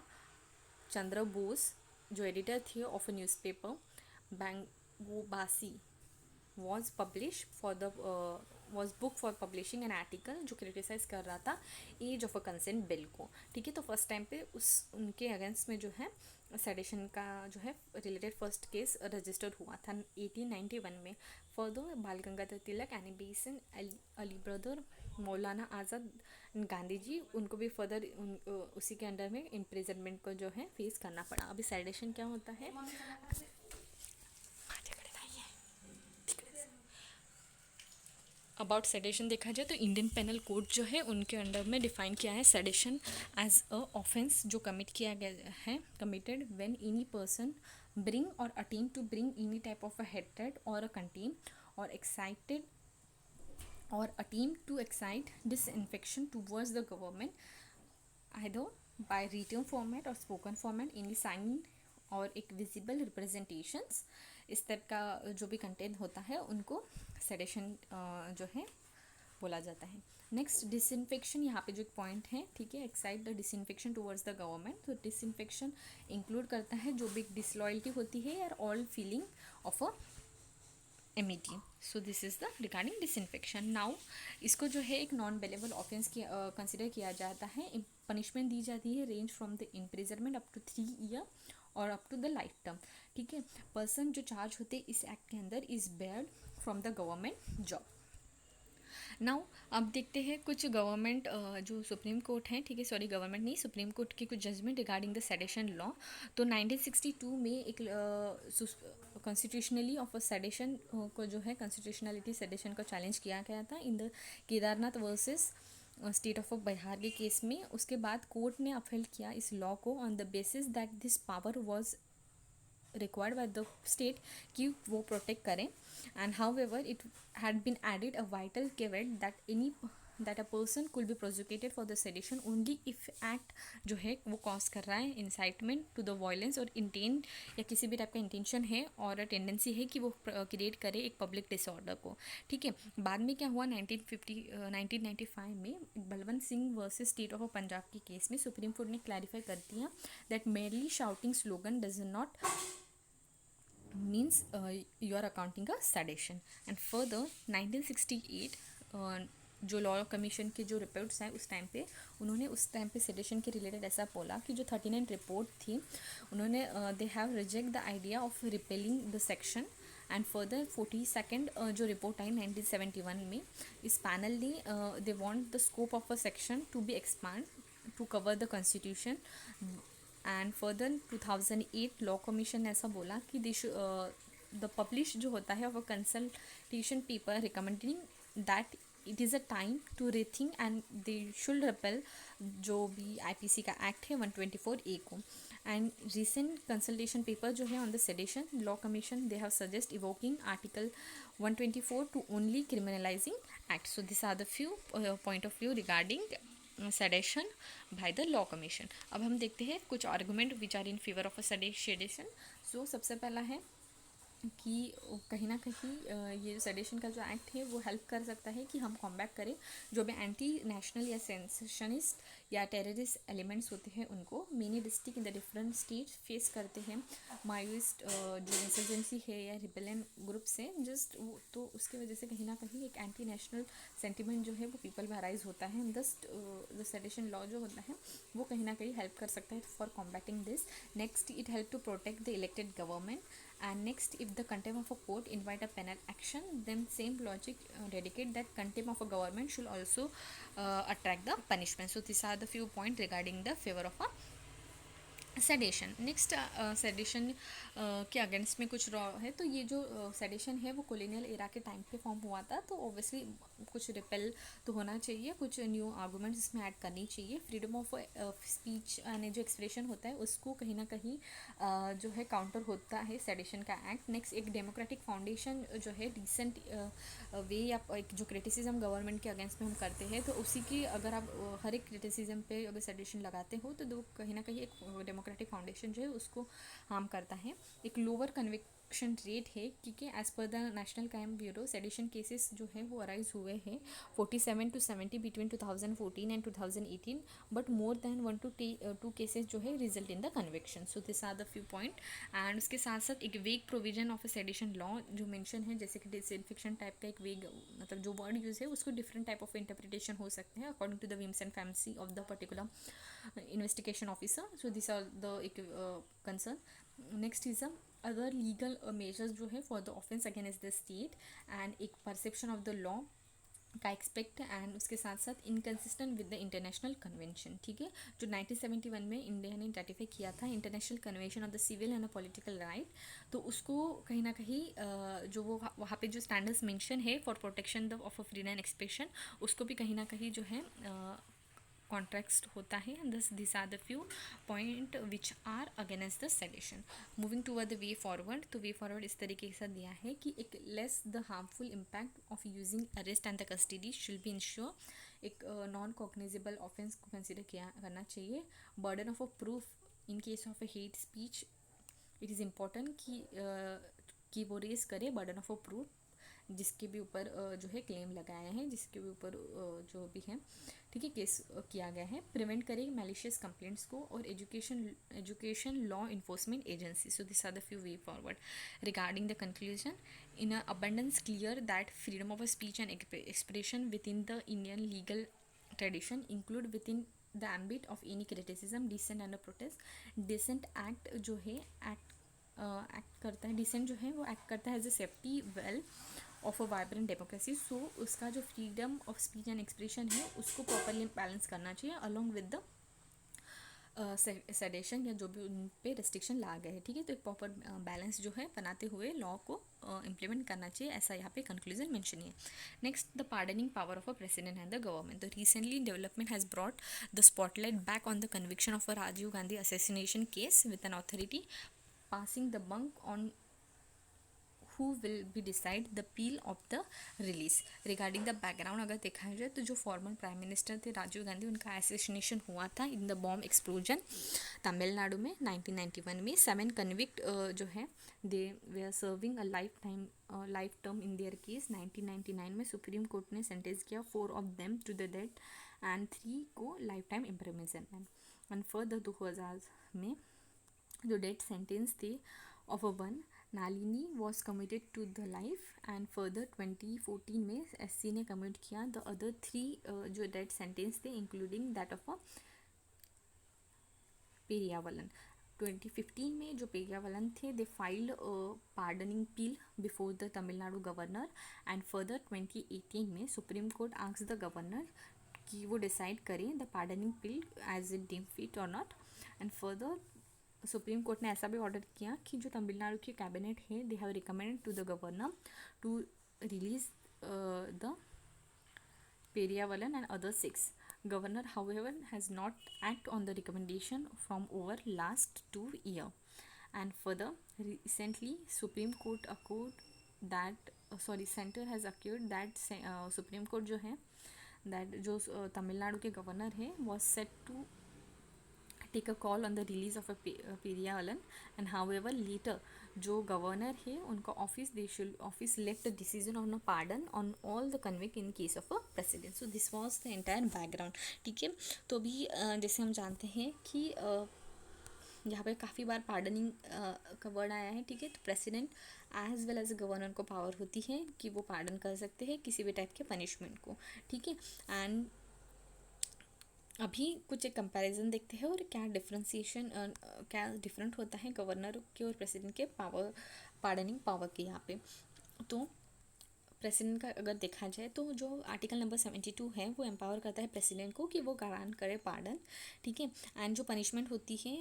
चंद्र बोस जो एडिटर थे of a newspaper Bangobasi was published for the was book for publishing an article जो क्रिटिसाइज कर रहा था age of a consent bill को. ठीक है, तो फर्स्ट टाइम पे उस उनके अगेंस्ट में जो है सेडिशन का जो है रिलेटेड फर्स्ट केस रजिस्टर्ड हुआ था 1891 में. फर्दर बाल Gangadhar Tilak, Annie Besant, Ali brother, मौलाना आज़ाद, गांधी जी, उनको भी फर्दर उसी के अंडर में इम्प्रिजनमेंट को जो है फेस करना पड़ा. अभी सेडिशन क्या होता है, अबाउट सेडेशन देखा जाए तो इंडियन पेनल कोड जो है उनके अंडर में डिफाइन किया है सेडेशन एज अ ऑफेंस जो कमिट किया गया है, committed when any person bring और attempt to bring any type of a hatred और अ कंटेम और एक्साइटेड और attempt to excite disaffection towards the government either by written format or spoken format, any sign और एक विजिबल रिप्रेजेंटेशंस, इस टाइप का जो भी कंटेंट होता है उनको सेडेशन जो है बोला जाता है. नेक्स्ट डिसइंफेक्शन, यहाँ पे जो एक पॉइंट है, ठीक है, excite the disinfection towards the government. तो डिसइंफेक्शन इंक्लूड करता है जो भी डिसलॉयल्टी होती है या all feeling of a Amity. So this is the regarding disinfection. Now इसको जो है एक नॉन बेलेबल ऑफेंस कंसिडर किया जाता है. पनिशमेंट दी जाती है range from the imprisonment up to 3 year और up to the life term. ठीक है, पर्सन जो चार्ज होते हैं इस एक्ट के अंदर is Baird from the government job. Now अब देखते हैं कुछ गवर्नमेंट जो सुप्रीम कोर्ट है, ठीक है, सॉरी गवर्नमेंट नहीं, सुप्रीम कोर्ट के कुछ judgement regarding the sedition law. तो 1962 में एक कॉन्स्टिट्यूशनली ऑफ अ सेडेशन को जो है कॉन्स्टिट्यूशनलिटी सेडेशन को चैलेंज किया गया था in the Kedarnath versus state of Bihar के केस में. उसके बाद कोर्ट ने अपहेल्ड किया इस लॉ को on the basis that this power was required by the state कि वो प्रोटेक्ट करें. And however it had been added a vital caveat that a person could be prosecuted for the sedition only if act जो है वो कॉज कर रहा है इंसाइटमेंट टू द वायलेंस और इंटेंट या किसी भी टाइप का इंटेंशन है और टेंडेंसी है कि वो क्रिएट करे एक पब्लिक डिसऑर्डर को. ठीक है, बाद में क्या हुआ 1995 में Balwant Singh versus state of Punjab के केस में सुप्रीम कोर्ट ने क्लैरिफाई कर दिया that merely shouting slogan does not means you are accounting a sedition. And further 1968 जो लॉ कमीशन के जो रिपोर्ट्स हैं उस टाइम पे उन्होंने उस टाइम पे सेडिशन के रिलेटेड ऐसा बोला कि जो 39 रिपोर्ट थी उन्होंने they have reject the idea of repealing the section. And further 42nd जो रिपोर्ट आई 1971 में इस पैनल ने they want the scope of a section to be expand to cover the constitution. And further 2008 law commission ने ऐसा बोला कि द पब्लिश जो होता है of a consultation paper recommending that it is a time to rethink and they should repeal जो भी आईपीसी का एक्ट है 124A को. एंड रिसेंट कंसल्टेशन पेपर जो है on the sedition law commission they have suggest evoking article 124 to only criminalising act. So this are the few point of view regarding sedition by the law commission. अब हम देखते हैं कुछ argument which are in favour of a sedition. So सबसे पहला है कि कहीं ना कहीं ये जो सेडेशन का जो एक्ट है वो हेल्प कर सकता है कि हम कॉम्बैट करें जो भी एंटी नेशनल या सेंसेशनिस्ट या टेररिस्ट एलिमेंट्स होते हैं उनको. Many district in the different state face करते हैं माओइस्ट जो इंसर्जेंसी है या रिबेलियन ग्रुप से जस्ट तो उसकी वजह से कहीं ना कहीं एक एंटी नेशनल सेंटिमेंट जो है वो पीपल में अराइज होता है. जस्ट द सेडेशन लॉ जो होता है वो कहीं ना कहीं हेल्प कर सकता है for combating this. Next it help to protect the elected government. And next, if the contempt of a court invite a penal action, then same logic dedicate that contempt of a government should also attract the punishment. So these are the few points regarding the favor of a sedition next, sedition के अगेंस्ट में कुछ रॉ है। तो ये जो सेडेशन है वो कॉलोनियल एरा के टाइम पे फॉर्म हुआ था, तो ऑब्वियसली कुछ रिपेल तो होना चाहिए, कुछ न्यू आर्गूमेंट्स इसमें ऐड करनी चाहिए। फ्रीडम ऑफ स्पीच यानी जो एक्सप्रेशन होता है उसको कहीं ना कहीं जो है काउंटर होता है सेडेशन का एक्ट। नेक्स्ट, एक डेमोक्रेटिक फाउंडेशन जो है डिसेंट वे या एक जो क्रिटिसिज्म गवर्नमेंट के अगेंस्ट में हम करते हैं, तो उसी की अगर आप हर एक क्रिटिसिज्म पे अगर सेडिशन लगाते हो तो दो कहीं ना कहीं एक डेमोक्रेटिक फाउंडेशन जो है उसको हार्म करता है। एक लोअर कन्विक्शन रेट है क्योंकि as per the national crime bureau sedition cases जो है वो अराइज हुए हैं 47 to 70 between 2014 and 2018, but more than 1 to 2 cases जो है result in the conviction. So this are the few point. And उसके साथ साथ एक vague provision of a sedition law जो मेंशन है, जैसे कि डिसइंफेक्शन टाइप का एक वेग, मतलब जो वर्ड यूज है उसको डिफरेंट टाइप ऑफ इंटरप्रिटेशन हो सकते हैं according to the whims and fancy of the particular investigation officer. So this are the एक concern. Next is a other legal measures जो है for the offence against the state, and एक परसेप्शन ऑफ द लॉ का एक्सपेक्ट, एंड उसके साथ साथ inconsistent with the international convention. ठीक है, जो 1971 में इंडिया ने रेटिफाई किया था international convention of the civil and political right, तो उसको कहीं ना कहीं जो वो वहाँ पे जो स्टैंडर्ड्स मेंशन है for protection the of freedom and expression, उसको भी कहीं ना कहीं जो है कॉन्ट्रैक्ट होता है। This are the few point which are against the sedition. Moving toward the way forward, तो वे फॉरवर्ड इस तरीके के साथ दिया है कि एक less the harmful impact of using arrest and the custody should be ensure. एक नॉन कॉग्निजेबल ऑफेंस को कंसिडर किया करना चाहिए। Burden of a proof in case of a hate speech, it is important कि वो रेस करे बर्डन ऑफ अ प्रूफ जिसके भी ऊपर जो है क्लेम लगाया है, जिसके भी ऊपर जो भी है, ठीक है, केस किया गया है। प्रिवेंट करें मैलिशियस कंप्लेंट्स को, और education law enforcement agency. So this are the few way forward regarding the conclusion. in a abundance clear that freedom of speech and expression within the Indian legal tradition include within the ambit of any criticism, dissent and a protest. Dissent act जो है एक्ट करता है, डिसेंट जो है वो एक्ट करता है as a safety valve of a vibrant democracy. So उसका जो freedom of speech and expression है उसको प्रॉपरली बैलेंस करना चाहिए अलॉन्ग विद द सेडेशन या जो भी उन पे रेस्ट्रिक्शन ला गए हैं। ठीक है, तो एक प्रॉपर बैलेंस जो है बनाते हुए लॉ को इम्प्लीमेंट करना चाहिए, ऐसा यहाँ पे कंक्लूजन मेंशन है। Next, the pardoning power of a president and the government. The recently development has brought the spotlight back on the conviction of a Rajiv Gandhi assassination case with an authority passing the bunk on who will be decide the peel of the release। Regarding the background अगर देखा जाए तो जो फॉर्मर प्राइम मिनिस्टर थे राजीव गांधी, उनका असैसिनेशन हुआ था in the bomb explosion Tamil Nadu 1991 में। 7 कन्विक्ट जो है दे वे are serving a life term in their case. 1999 में सुप्रीम कोर्ट ने सेंटेंस किया 4 of them to the death and 3 को life time imprisonment. And further 2000 में जो डेथ सेंटेंस थे of a one Nalini was committed to the life, and further 2014 में एससी ने कमिट किया द अदर 3 जो डेथ सेंटेंस थे including that of a Perarivalan. 2015 में जो पेरियावलन थे they filed pardoning plea before the Tamil Nadu governor, and further 2018 में supreme court asked the governor कि वो डिसाइड करें the pardoning plea as it deem fit और not. And further supreme court ने ऐसा भी ऑर्डर किया कि जो तमिलनाडु की कैबिनेट है they have recommended to the governor to release the Periyavalan and other 6। Governor, however, has not acted on the recommendation from over last 2 years. And further, recently, Supreme Court accused that Center has accused that Supreme Court जो है that जो तमिलनाडु के गवर्नर है was set to take a call on the release of a पेरियावलन, and however later जो गवर्नर है उनका office left the decision on a pardon on all the convict in case of a president. So this was the entire background. ठीक है, तो अभी जैसे हम जानते हैं कि यहाँ पे काफ़ी बार पार्डनिंग का वर्ड आया है। ठीक है, तो president as well as governor को पावर होती है कि वो पार्डन कर सकते हैं किसी भी टाइप के पनिशमेंट को। ठीक है, एंड अभी कुछ एक कंपैरिजन देखते हैं और क्या डिफरेंशिएशन क्या डिफरेंट होता है गवर्नर के और प्रेसिडेंट के पावर, पार्डनिंग पावर के यहाँ पे। तो प्रेसिडेंट का अगर देखा जाए तो जो आर्टिकल नंबर 72 है वो एम्पावर करता है प्रेसिडेंट को कि वो ग्रांट करे पार्डन। ठीक है, एंड जो पनिशमेंट होती है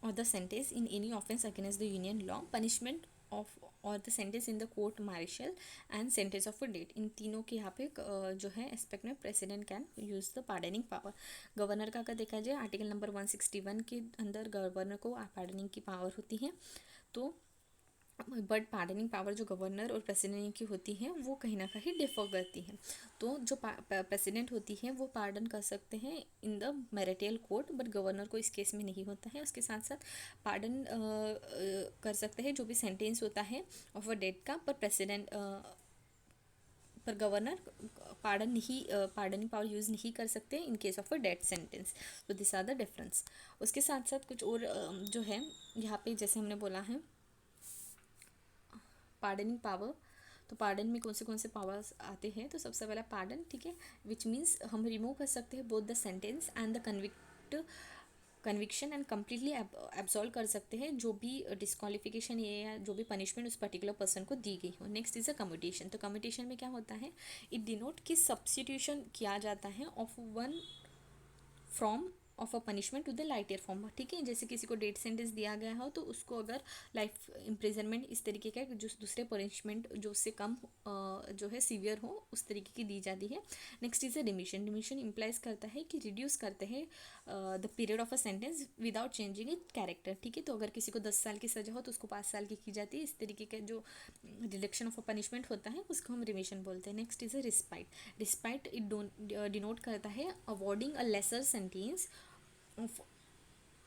or the sentence in any offense against the union law, punishment of और the sentence in the court martial and sentence of a death, इन तीनों के यहाँ पे जो है एस्पेक्ट में president can use the pardoning power. Governor का अगर देखा जाए आर्टिकल नंबर 161 के अंदर गवर्नर को पार्डनिंग की पावर होती है, तो बट पार्डनिंग पावर जो गवर्नर और प्रेसिडेंट की होती है वो कहीं ना कहीं डिफर करती है। तो जो प्रेसिडेंट होती है वो पार्डन कर सकते हैं in the marital court, but governor को इस केस में नहीं होता है। उसके साथ साथ पार्डन कर सकते हैं जो भी सेंटेंस होता है ऑफ अ डेट का, पर प्रेसिडेंट पर गवर्नर पार्डनिंग पावर यूज़ नहीं कर सकते इन case of a death sentence. तो दिस आर द डिफरेंस। उसके साथ साथ कुछ और जो है यहाँ पे जैसे हमने बोला है पार्डनिंग पावर, तो पार्डन में कौन से पावर्स आते हैं, तो सबसे पहला पार्डन, ठीक है, विच मीन्स हम रिमूव कर सकते हैं both the sentence and the conviction and completely absolve कर सकते हैं जो भी डिस्क्वालिफिकेशन या जो भी पनिशमेंट उस पर्टिकुलर पर्सन को दी गई हो। Next is a commutation. तो कम्यूटेशन में क्या होता है, इट डिनोट कि सब्स्टिट्यूशन किया जाता है of one from of a punishment to the lighter form, ठीक है। जैसे किसी को डेथ सेंटेंस दिया गया हो तो उसको अगर लाइफ इम्प्रिजनमेंट इस तरीके का जो दूसरे पनिशमेंट जो उससे कम जो है सीवियर हो उस तरीके की दी जाती है। Next is a remission. Remission implies करता है कि रिड्यूस करते हैं the period of a sentence without changing it character, ठीक है। तो अगर किसी को 10 साल की सजा हो तो उसको 5 साल की जाती है। इस तरीके का जो रिडक्शन ऑफ अ पनिशमेंट होता है उसको हम रिमिशन बोलते हैं। Next is a respite. Respite it denote करता है awarding a lesser sentence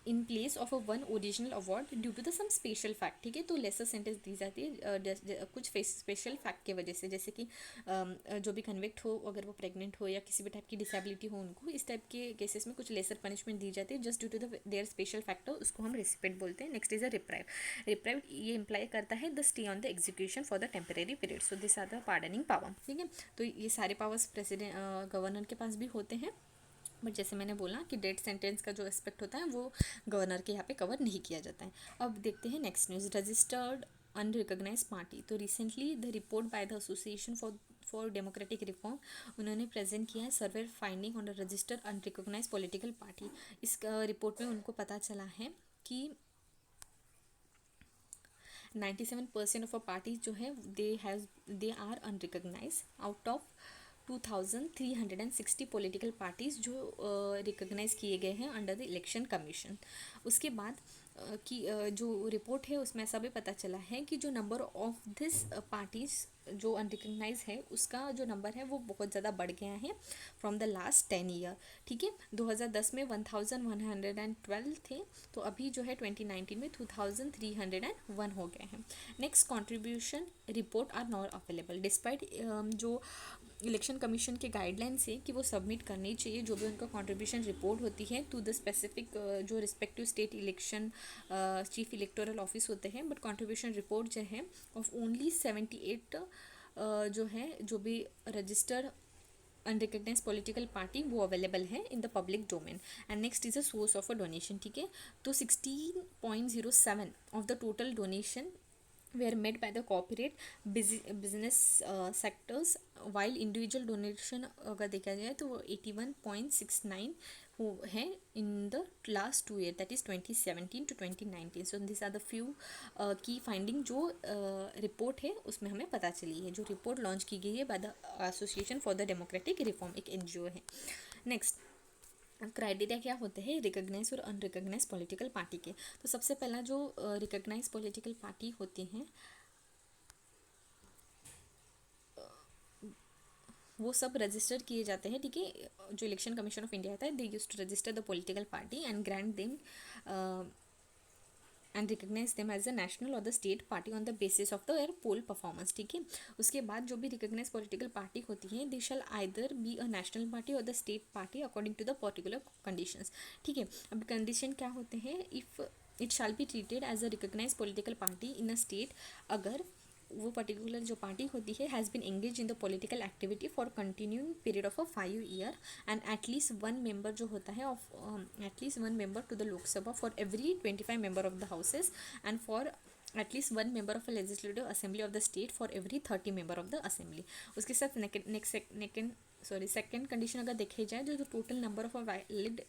in place of a one original award due to the some special fact, ठीक है। तो लेसर सेंटेंस दी जाती है कुछ स्पेशल फैक्ट की वजह से, जैसे कि जो भी कन्विक्ट हो अगर वो प्रेग्नेंट हो या किसी भी टाइप की डिसेबिलिटी हो उनको, इस टाइप के केसेस में कुछ लेसर पनिशमेंट दी जाती है just due to the their special factor, उसको हम रिस्पेक्ट बोलते हैं। Next is a reprieve. Reprieve ये इम्प्लाई करता है the stay on the execution for the temporary period, so this are the pardoning power, ठीक है। तो ये सारे पावर्स प्रेसिडेंट गवर्नर के पास भी होते हैं, बट जैसे मैंने बोला कि डेथ सेंटेंस का जो एस्पेक्ट होता है वो गवर्नर के यहाँ पे कवर नहीं किया जाता है। अब देखते हैं next news, registered unrecognised party. तो recently the report by the association for democratic reform, उन्होंने प्रेजेंट किया है survey finding on registered unrecognised political party. इस रिपोर्ट में उनको पता चला है कि 97% ऑफ अ पार्टीज जो है they are unrecognise out of 2360 political parties जो रिकॉग्नाइज किए गए हैं अंडर द इलेक्शन कमीशन। उसके बाद जो रिपोर्ट है उसमें ऐसा भी पता चला है कि जो नंबर ऑफ दिस पार्टीज़ जो अनरिकॉग्नाइज है उसका जो नंबर है वो बहुत ज़्यादा बढ़ गया है फ्रॉम द लास्ट 10 ईयर, ठीक है। 2010 में 1112 थे, तो अभी जो है 2019 में 2301 हो गए हैं। Next contribution report are not available despite जो इलेक्शन कमीशन के गाइडलाइंस है कि वो सबमिट करनी चाहिए जो भी उनका कंट्रीब्यूशन रिपोर्ट होती है टू द स्पेसिफिक जो respective state election chief electoral office होते हैं, बट कंट्रीब्यूशन रिपोर्ट जो है ऑफ ओनली 78 जो है जो भी रजिस्टर्ड अनरिकॉग्नाइज पॉलिटिकल पार्टी वो अवेलेबल है in the public domain. And next is a source of a donation, ठीक है। तो 16.07 of the total donation were made by the corporate business sectors, while individual donation अगर देखा जाए तो वो 81.69 हो है in the last 2 year, that is 2017 to 2019. so these are the few key finding जो रिपोर्ट है उसमें हमें पता चली है, जो रिपोर्ट लॉन्च की गई है by the association for the democratic reform, एक NGO है। नेक्स्ट क्राइटेरिया क्या होते हैं रिकॉग्नाइज और अनरिकॉग्नाइज पॉलिटिकल पार्टी के। तो सबसे पहला जो रिकॉग्नाइज पॉलिटिकल पार्टी होती हैं वो सब रजिस्टर किए जाते हैं, ठीक है। जो इलेक्शन कमीशन ऑफ इंडिया होता है they use to register the political party and grant them and recognise them as a national और the state party on the basis of the poll performance, ठीक है। उसके बाद जो भी रिकॉग्नाइज पॉलिटिकल पार्टी होती है they shall either be a national party और the state party according to the particular conditions, ठीक है। अब कंडीशन क्या होते हैं, if it shall be treated as a recognise political party in a state अगर वो पर्टिकुलर जो पार्टी होती है has been engage in the political activity for continuing period of a 5 year and at least one member जो होता है of at least one member to the Lok Sabha for every 25 member of the houses and for at least one member of a legislative assembly of the state for every 30 member of the assembly. उसके साथ सेकेंड कंडीशन अगर देखे जाए जो total number of a valid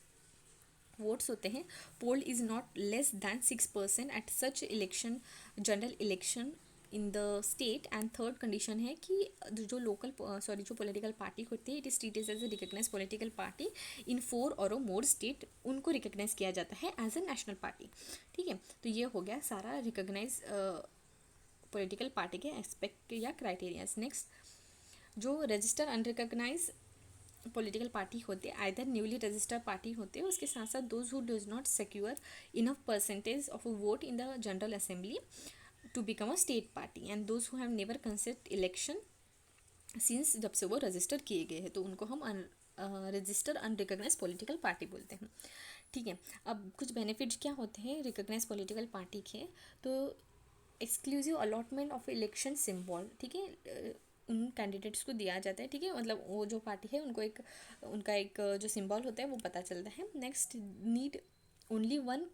votes होते हैं, poll is not less than 6% at such election, general election in the state. And third condition है कि जो लोकल जो पॉलिटिकल पार्टी होती है, it is treated as a recognise political party in 4 और मोर स्टेट, उनको रिकग्नाइज किया जाता है एज ए नेशनल पार्टी। ठीक है, तो ये हो गया सारा रिकग्नाइज पॉलिटिकल पार्टी के एस्पेक्ट या क्राइटेरियाज। नेक्स्ट, जो रजिस्टर अनरिकग्नाइज पॉलिटिकल पार्टी होते हैं, आइदर न्यूली रजिस्टर्ड पार्टी होते हैं, उसके साथ साथ those who does not secure enough percentage of a vote in the general assembly to become a state party, and those who have never concept election since, जब से वो रजिस्टर किए गए हैं, तो उनको हम रजिस्टर अनरिकग्नाइज पॉलिटिकल पार्टी बोलते हैं। ठीक है, अब कुछ बेनिफिट्स क्या होते हैं रिकग्नाइज पॉलिटिकल पार्टी के, तो exclusive allotment of election symbol, ठीक है, उन कैंडिडेट्स को दिया जाता है। ठीक है, मतलब वो जो पार्टी है उनको एक उनका एक जो सिंबल होता है वो पता चलता है। नेक्स्ट, need only one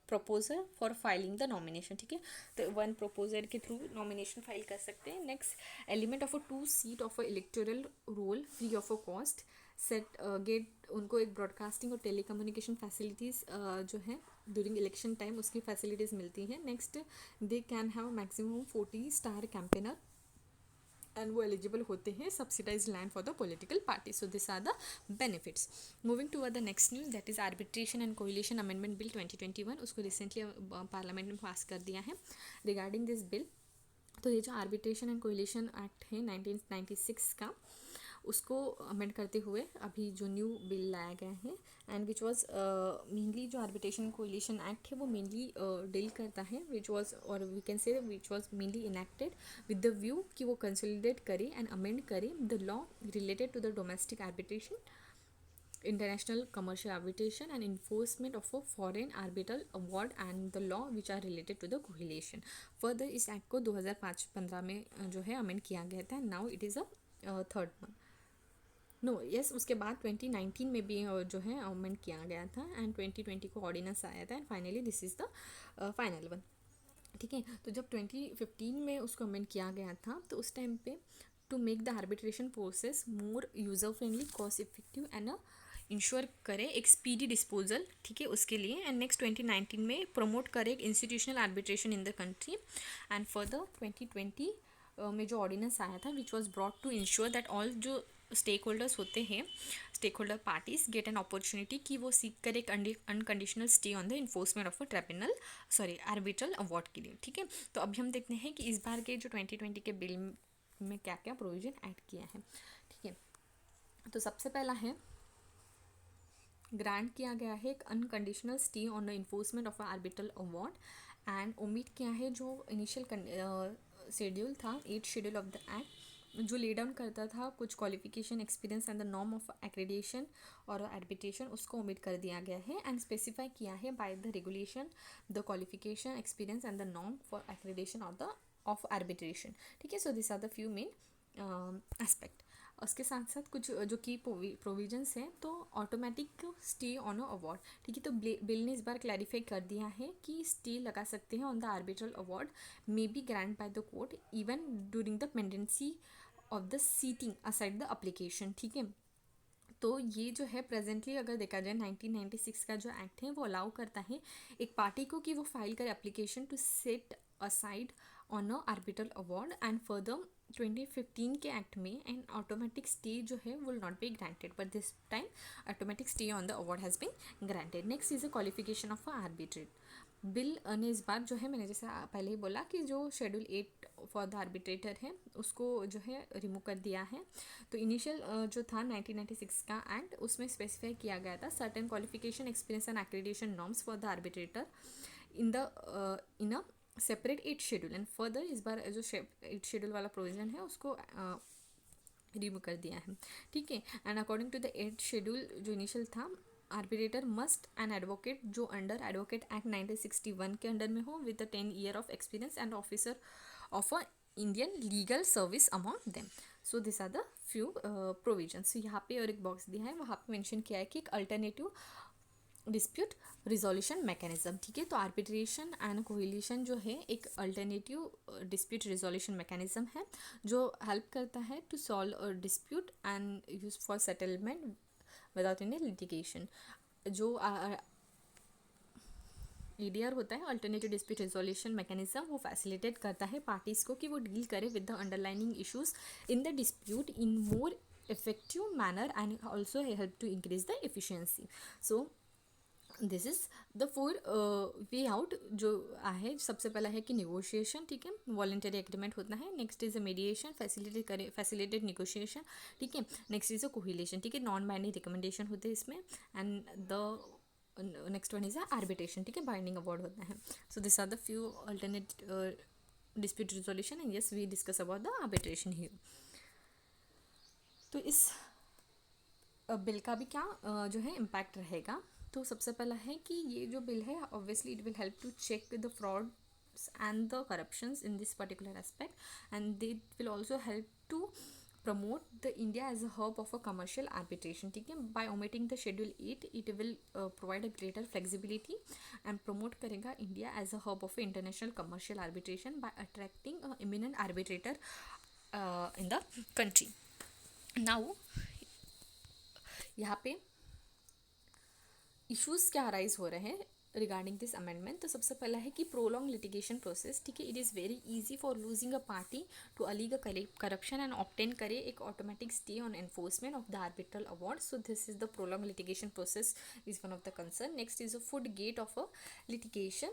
proposer for filing the nomination. ठीक है, तो वन प्रपोजर के थ्रू नॉमिनेशन फाइल कर सकते हैं। नेक्स्ट, element of a 2 seat of a electoral roll free of a cost, set get, उनको एक ब्रॉडकास्टिंग और टेलीकम्युनिकेशन फैसिलिटीज़ जो है ड्यूरिंग इलेक्शन टाइम उसकी फैसिलिटीज़ मिलती हैं। नेक्स्ट, they can have maximum 40 star campaigner and वो एलिजिबल होते हैं subsidise land for the political party. So this are the benefits. Moving to the next news, that is arbitration and coalition amendment bill 2021, उसको रिसेंटली पार्लियामेंट में पास कर दिया है। रिगार्डिंग दिस बिल, तो ये जो आर्बिट्रेशन एंड कोलिशन एक्ट है 1996 का, उसको अमेंड करते हुए अभी जो न्यू बिल लाया गया है, एंड विच वाज मेनली जो आर्बिट्रेशन कोलिशन एक्ट है वो मेनली डील करता है, विच वाज, और we can say which was mainly enacted with the view कि वो कंसोलिडेट करे एंड अमेंड करे the law related to the domestic arbitration, international commercial arbitration and enforcement of a foreign arbitral award and the law which are related to the coalition. Further इस एक्ट को 2005-15 में जो है अमेंड किया गया था। Now it is a third one, no yes, उसके बाद 2019 में भी जो है अमेंड किया गया था, एंड 2020 को ऑर्डिनेंस आया था, and finally this is the final one. ठीक है, तो जब 2015 में उसको अमेंड किया गया था, तो उस टाइम पे to make the arbitration process more user friendly, cost effective and ensure करे एक स्पीडी डिस्पोजल, ठीक है, उसके लिए। एंड नेक्स्ट 2019 में प्रमोट करे institutional arbitration in the country, and further 2020 में जो ऑर्डिनेंस आया था which was brought to ensure that all जो स्टेक होल्डर्स होते हैं, stake holder parties get an opportunity कि वो सीख कर एक unconditional stay on the enforcement of a tribunal, sorry arbitral award के लिए। ठीक है, तो अभी हम देखते हैं कि इस बार के जो 2020 के बिल में क्या क्या प्रोविजन ऐड किया है। ठीक है, तो सबसे पहला है ग्रांट किया गया है एक unconditional stay on the enforcement of arbitral award, and omit किया है जो इनिशियल शेड्यूल था 8th schedule of the act, जो ले डाउन करता था कुछ qualification, experience and the norm of accreditation और आर्बिट्रेशन, उसको ओमिट कर दिया गया है, एंड स्पेसिफाई किया है by the regulation the qualification, experience and the norm for accreditation of arbitration. ठीक है, so this are the few main aspect. उसके साथ साथ कुछ जो की प्रोविजंस हैं, तो automatic stay on a award. ठीक है, तो बिल ने इस बार क्लैरिफाई कर दिया है कि स्टे लगा सकते हैं on the arbitral award may be grant by the court even during the pendency of the setting aside the application. ठीक है, तो ये जो है प्रेजेंटली अगर देखा जाए 1996 का जो एक्ट है वो अलाउ करता है एक पार्टी को कि वो फाइल करे application to set aside on a arbitral award, and further 2015 के एक्ट में एन ऑटोमेटिक स्टे जो है will not be granted, but this time automatic stay on the award has been granted. Next is a qualification of arbitrate bill ने इस बार जो है, मैंने जैसे पहले ही बोला कि जो शेड्यूल 8 फॉर द आर्बिट्रेटर है उसको जो है रिमूव कर दिया है। तो इनिशियल जो था 1996 का एक्ट, उसमें स्पेसिफाई किया गया था certain qualification, experience and accreditation norms for the arbitrator in a separate 8 schedule, and further इस बार जो 8 शेड्यूल वाला प्रोविजन है उसको रिमूव कर दिया है। ठीक है, and according to the 8 schedule जो इनिशियल था, आर्बिट्रेटर मस्ट एन एडवोकेट जो अंडर एडवोकेट एक्ट 1961 के अंडर में हो with 10 year of experience and officer of a Indian legal service among them. So this are the few provisions. यहाँ पे और एक बॉक्स दिया है, वहाँ पे मेंशन किया है कि एक अल्टरनेटिव डिस्प्यूट रिजोल्यूशन मैकेनिज्म। ठीक है, तो आर्बिट्रेशन एंड कोलिशन जो है एक अल्टरनेटिव डिस्प्यूट रिजोल्यूशन मैकेनिज्म है जो हेल्प करता है to solve a dispute and use for settlement without any litigation. जो EDR होता है, अल्टरनेटिव डिस्प्यूट रिजोल्यूशन मैकेनिज्म, वो फैसिलिटेट करता है पार्टीज़ को कि वो डील करे with the underlining issues in the dispute in more effective manner and also help to increase the efficiency. So this is the four way out. जो है सबसे पहला है कि निगोशिएशन, ठीक है, वॉलेंटरी एग्रीमेंट होता है. Next is a mediation, facilitated negotiation, ठीक है. नेक्स्ट इज अ कोहिलेशन, ठीक है, नॉन बाइंडिंग रिकमेंडेशन होते हैं इसमें. And the next one is a arbitration, ठीक है, बाइंडिंग अवार्ड होता है. So this are the few alternate dispute resolution and yes we discuss about the arbitration here. तो इस बिल का भी क्या जो है इम्पैक्ट रहेगा. तो सबसे पहला है कि ये जो बिल है obviously it will help to check the frauds and the corruptions in this particular aspect and it will also help to promote the India as a hub of a commercial arbitration, ठीक है. by omitting the schedule 8 it will provide a greater flexibility and promote करेगा India as a hub of international commercial arbitration by attracting a eminent arbitrator in the country. now यहाँ पे इश्यूज़ क्या अराइज हो रहे हैं रिगार्डिंग दिस अमेंडमेंट. तो सबसे पहला है कि प्रोलॉन्ग लिटिगेशन प्रोसेस, ठीक है. It is very easy for losing a party to allege corruption and obtain करे एक automatic stay on enforcement of the arbitral award. So this is the prolong litigation process is one of the concern. Next is a flood gate of a litigation,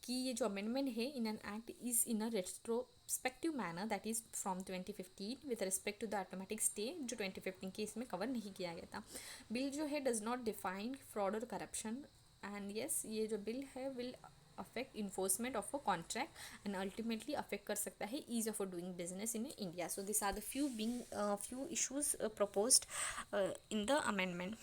कि ये जो अमेंडमेंट है in an act is in a retrospective manner that is from 2015 with respect to the automatic stay जो 2015 के इसमें कवर नहीं किया गया था. बिल जो है डज नॉट डिफाइन फ्रॉड और करप्शन एंड यस ये जो बिल है will affect enforcement of a contract and ultimately affect कर सकता है ease of doing business in India. So this are the few issues proposed in the amendment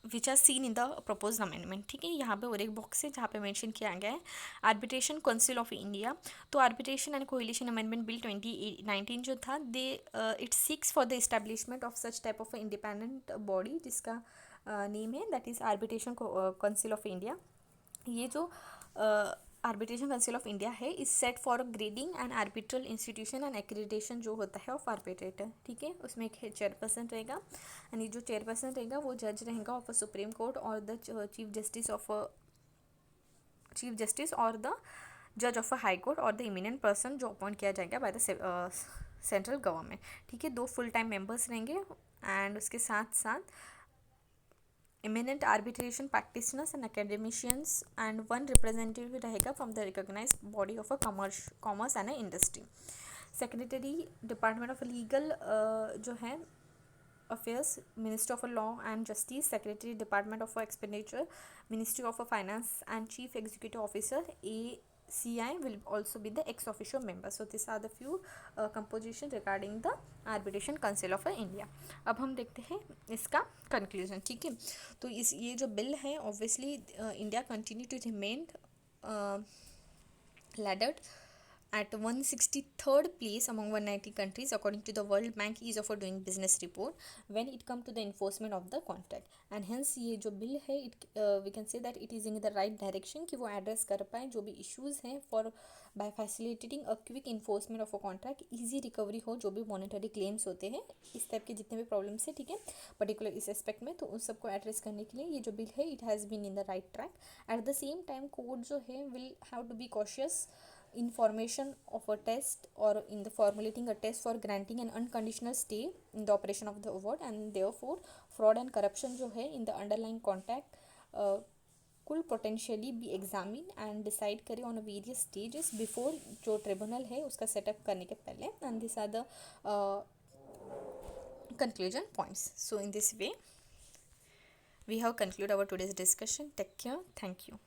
which are seen in the propose amendment, ठीक है. यहाँ पे और एक बॉक्स है जहाँ पे मेंशन किया गया है आर्बिट्रेशन काउंसिल ऑफ इंडिया. तो arbitration and conciliation amendment bill 2019 जो था they it seeks for the establishment of such type of independent body जिसका नेम है that is arbitration council of India. ये जो आर्बिट्रेशन काउंसिल ऑफ इंडिया है is set for grading and arbitral institution and accreditation जो होता है ऑफ आर्बिट्रेटर, ठीक है. उसमें एक चेयरपर्सन रहेगा एंड ये जो चेयरपर्सन रहेगा वो जज रहेगा ऑफ अ सुप्रीम कोर्ट और द चीफ जस्टिस और द जज ऑफ अ हाई कोर्ट और द इमिनेंट पर्सन जो अपॉइंट किया जाएगा बाय द सेंट्रल गवर्नमेंट, ठीक है. 2 फुल टाइम मेंबर्स रहेंगे एंड उसके साथ साथ eminent arbitration practitioners and academicians and 1 representative रहेगा from the recognized body of a commerce and a industry. Secretary Department of Legal जो है Affairs, Ministry of Law and Justice, Secretary Department of Expenditure, Ministry of Finance and Chief Executive Officer ACI will also be the ex officio member. So these are the few composition regarding the Arbitration Council of India. अब हम देखते हैं इसका कंक्लूजन, ठीक है. तो इस ये जो बिल है obviously India continue to remain laddered at 163rd place among 190 countries according to the World Bank ease of doing business report when it come to the enforcement of the contract. and hence ये जो bill है it we can say that it is in the right direction कि वो address कर पाए जो भी issues हैं for by facilitating a quick enforcement of a contract, easy recovery हो जो भी monetary claims होते हैं इस टाइप के जितने भी problems है, ठीक है, particular इस aspect में. तो उन सबको address करने के लिए ये जो bill है it has been in the right track. at the same time court जो है will have to be cautious in formation of a test or in the formulating a test for granting an unconditional stay in the operation of the award and therefore fraud and corruption जो है in the underlying contract could potentially be examined and decide करे on a various stages before जो ट्रिब्यूनल है उसका सेटअप करने के पहले. and these are the conclusion points. So in this way we have concluded our today's discussion. Take care. Thank you.